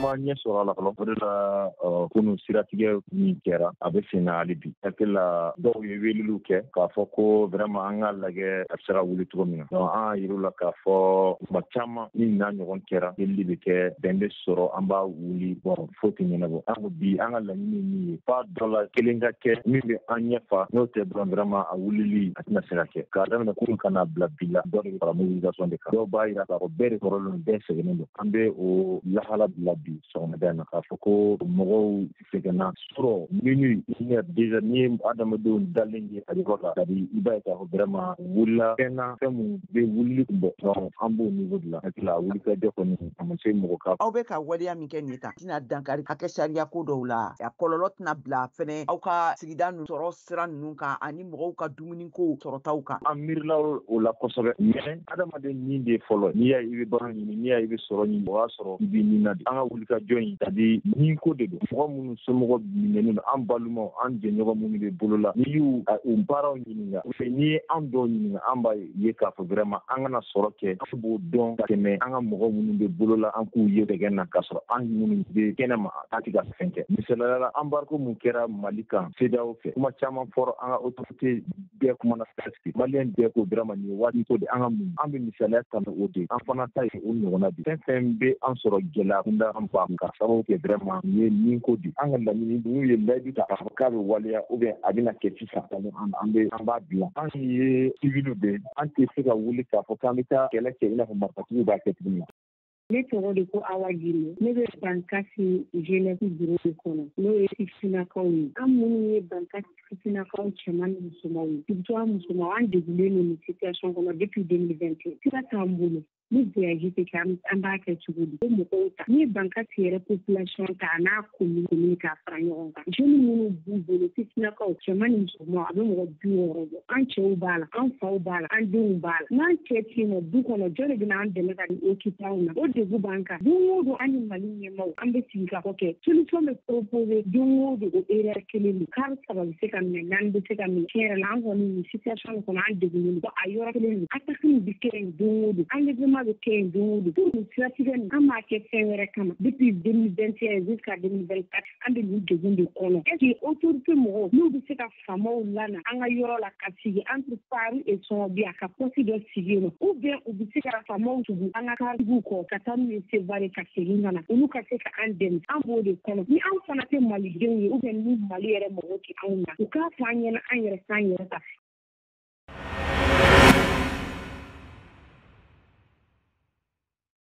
ma ɲɛ sɔrɔ a la fɔlɔ o de la kunu siratigɛ min kɛra a bɛ sen na hali bi hakili la dɔw ye weleliw kɛ k'a fɔ ko vraiment an ka lajɛ a bɛ se ka wuli cogo min na donc an y'a yir'u la k'a fɔ tuma caman ni n'a ɲɔgɔn kɛra delili bɛ kɛ bɛn bɛ sɔrɔ an b'a wuli bon fo tɛ ɲɛnabɔ an ko bi an ka laɲini ye min ye f'a dɔ la kelen ka kɛ min bɛ an ɲɛfa n'o tɛ dɔrɔn vraiment a wulili a tɛna se ka kɛ k'a daminɛ kunu kana bila bi la dɔ de bɛ fara mobilisation de kan dɔw b'a yira k'a fɔ bɛɛ de kɔrɔlen bɛɛ sɛgɛnnen don an bɛ o lahala bila bi sɔgɔmada in na k'a fɔ ko mɔgɔw sɛgɛnna sɔrɔ minnu déjà ni ye adamadenw dalen ye a yɔrɔ la c'est-à-dire i b'a ye k'a fɔ vraiment wulila fɛn na fɛn min bɛ wulili bɔ donc an b'o niveau de la hakili a wuli ka jɛ kɔni a ma se mɔgɔ ka aw bɛ ka waleya min kɛ nin ta tɛna dankari hakɛ sariya ko dɔw la a kɔlɔlɔ tɛna bila fɛnɛ aw ka sigida ninnu sɔrɔ sira ninnu kan ani mɔgɔw ka dumuni ko sɔrɔtaw kan an miirila o la kosɛbɛ mais adamaden nin de fɔlɔ n'i y'a i bɛ baara ɲini n'i y'a i bɛ sɔrɔ ɲini o y'a sɔrɔ i bɛ nin na de an ka wuli ka jɔ in c'est-à-dire nin ko de don mɔgɔ minnu somɔgɔ minɛnen don an balimaw an jɛɲɔgɔn minnu bɛ bolo la n'i y'u u baaraw ɲininka ou bien n'i ye an dɔw ɲininka an b'a ye k'a fɔ vraiment an kana sɔrɔ kɛ an b'o dɔn ka tɛmɛ an ka mɔgɔ minnu bɛ bolo la an k'u ye dɛgɛ na k'a sɔrɔ an minnu bɛ kɛnɛma an tɛ ka fɛn kɛ misaliyala la embargo mun kɛra Mali kan CEDEAO fɛ kuma caman fɔra an ka autorité bɛɛ kumana presque maliyɛn bɛɛ ko vraiment nin ye waati ko de an ka mun an bɛ misaliya ta ni o de an fana ta ye o ɲɔgɔnna de fɛn fɛn bɛ an sɔrɔ gɛlɛya kunda an ba ka sababu kɛ vraiment nin ye nin ko de an ka laɲini n'u ye layidu ta k'a fɔ k'a bɛ waleya ou bien a bɛna kɛ sisan an b'a dilan an ye civil de an tɛ se ka wuli k'a fɔ k'an bɛ taa kɛlɛ kɛ i n'a fɔ marifatigiw b'a kɛ cogo min na. Ne tɔgɔ de ko Awa Gilo ne bɛ Bankasi jeunesse bureau de kɔnɔ n'o ye sifinnakaw ye an minnu ye Bankasi sifinnakaw cɛman ni musomanw ye surtout an musomanw an degunnen don nin situation kɔnɔ depuis 2021 sira t'an bolo ni voyage tɛ kɛ an b'a kɛ cogo di ko mɔgɔw ta ni Bankasi yɛrɛ population ta a n'a commune k'a fara ɲɔgɔn kan jeunes minnu b'u bolo sifinnakaw cɛman ni musomanw a bɛ mɔgɔ 60 bɔ an cɛw b'a la an faw b'a la an denw b'a la n'an cɛ tɛ yen nɔ du kɔnɔ jɔn de bɛna an dɛmɛ ka di occuper anw na degun b'an kan don o don an ni Mali ɲɛmaaw an bɛ sigi ka fɔ kɛ solution bɛ proposer don o don o erreur kelen de k'an saba bɛ se ka minɛ naani bɛ se ka minɛ tiɲɛ yɛrɛ la an kɔni nin situation kɔnɔ an degunnen don a yɔrɔ kelen de attaque nin bɛ kɛ yen don o don enlèvement bɛ kɛ yen don o don pour nin siratigɛ nin an b'a kɛ fɛn wɛrɛ kama depuis 2021 jusqu'à 2024 an bɛ nin degun de kɔnɔ est-ce que autorité mɔgɔw n'u bɛ se ka faamaw lana an ka yɔrɔ la ka sigi entre Paris et Sɔnbiya ka poste dɔ sigi yen nɔ ou bien u bɛ se ka faamaw tugu an ka karibuw kɔ ka taa n'u ye Sevare ka segin ka na olu ka se ka an dɛmɛ an b'o de kɔnɔ ni an fana tɛ malidenw ye ou bien ni Mali yɛrɛ mɔgɔw tɛ anw na u k'a fɔ an ɲɛna an yɛrɛ k'an yɛrɛ ta